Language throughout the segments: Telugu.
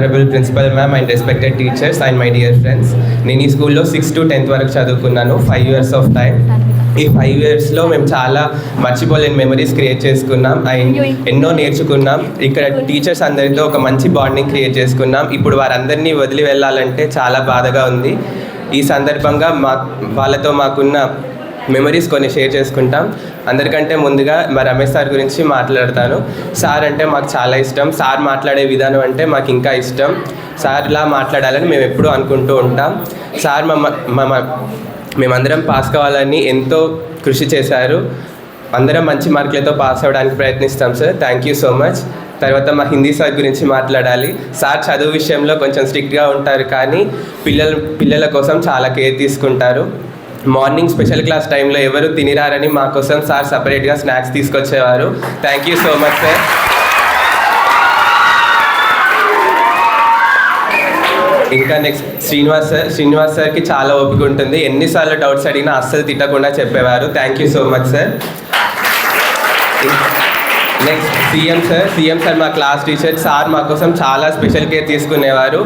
Honorable Principal Ma'am and respected teachers and my dear friends, నేను ఈ స్కూల్లో 6 to 10th వరకు చదువుకున్నాను. 5 years of time. ఈ 5 yearsలో మేము చాలా మర్చిపోలేని మెమరీస్ క్రియేట్ చేసుకున్నాం అండ్ ఎన్నో నేర్చుకున్నాం. ఇక్కడ టీచర్స్ అందరితో ఒక మంచి బాండింగ్ క్రియేట్ చేసుకున్నాం. ఇప్పుడు వారందరినీ వదిలి వెళ్ళాలంటే చాలా బాధగా ఉంది. ఈ సందర్భంగా వాళ్ళతో మాకున్న మెమరీస్ కొన్ని షేర్ చేసుకుంటాం. అందరికంటే ముందుగా మా రమేష్ సార్ గురించి మాట్లాడతాను. సార్ అంటే మాకు చాలా ఇష్టం. సార్ మాట్లాడే విధానం అంటే మాకు ఇంకా ఇష్టం. సార్లా మాట్లాడాలని మేము ఎప్పుడూ అనుకుంటూ ఉంటాం. సార్ మేమందరం పాస్ కావాలని ఎంతో కృషి చేశారు. అందరం మంచి మార్కులతో పాస్ అవ్వడానికి ప్రయత్నిస్తాం sir. Thank you so much. తర్వాత మా హిందీ సార్ గురించి మాట్లాడాలి. సార్ చదువు విషయంలో కొంచెం స్ట్రిక్ట్గా ఉంటారు, కానీ పిల్లల కోసం చాలా కేర్ తీసుకుంటారు. మార్నింగ్ స్పెషల్ క్లాస్ టైంలో ఎవరు తినిరారని మా కోసం సార్ సపరేట్గా స్నాక్స్ తీసుకొచ్చేవారు. Thank you so much sir. ఇంకా నెక్స్ట్ శ్రీనివాస్ సార్కి చాలా ఓపిక ఉంటుంది. ఎన్నిసార్లు డౌట్స్ అడిగినా అస్సలు తిట్టకుండా చెప్పేవారు. Thank you so much sir. Next CM sir మా క్లాస్ టీచర్. సార్ మా కోసం చాలా స్పెషల్ కేర్ తీసుకునేవారు.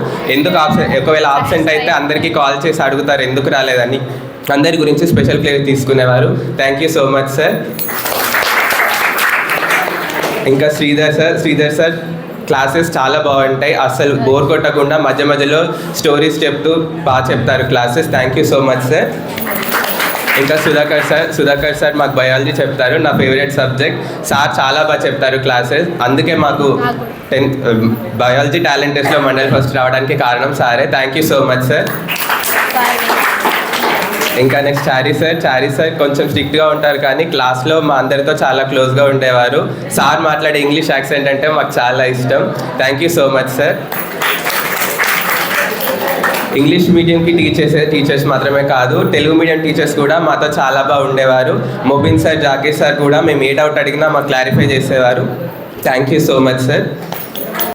ఒకవేళ ఆబ్సెంట్ అయితే అందరికీ కాల్ చేసి అడుగుతారు ఎందుకు రాలేదని. అందరి గురించి స్పెషల్ కేర్ తీసుకునేవారు. Thank you so much sir. ఇంకా శ్రీధర్ సార్ క్లాసెస్ చాలా బాగుంటాయి. అస్సలు బోర్ కొట్టకుండా మధ్య మధ్యలో స్టోరీస్ చెప్తూ బాగా చెప్తారు classes. Thank you so much sir. ఇంకా సుధాకర్ సార్ మాకు బయాలజీ చెప్తారు, నా ఫేవరెట్ సబ్జెక్ట్. సార్ చాలా బాగా చెప్తారు క్లాసెస్. అందుకే మాకు 10th బయాలజీ టాలెంట్ టెస్ట్లో మండల్ ఫస్ట్ రావడానికి కారణం సారే. Thank you so much sir. ఇంకా నెక్స్ట్ చారీ సార్ కొంచెం స్ట్రిక్ట్గా ఉంటారు, కానీ క్లాస్లో మా అందరితో చాలా క్లోజ్గా ఉండేవారు. సార్ మాట్లాడే ఇంగ్లీష్ యాక్సెంట్ అంటే మాకు చాలా ఇష్టం. Thank you so much sir. English మీడియంకి టీచర్స్ మాత్రమే కాదు, తెలుగు మీడియం టీచర్స్ కూడా మాతో చాలా బాగా ఉండేవారు. మొబిన్ సార్, జాకీర్ సార్ కూడా మేము ఏ డౌట్ అడిగినా మాకు క్లారిఫై చేసేవారు. Thank you so much sir.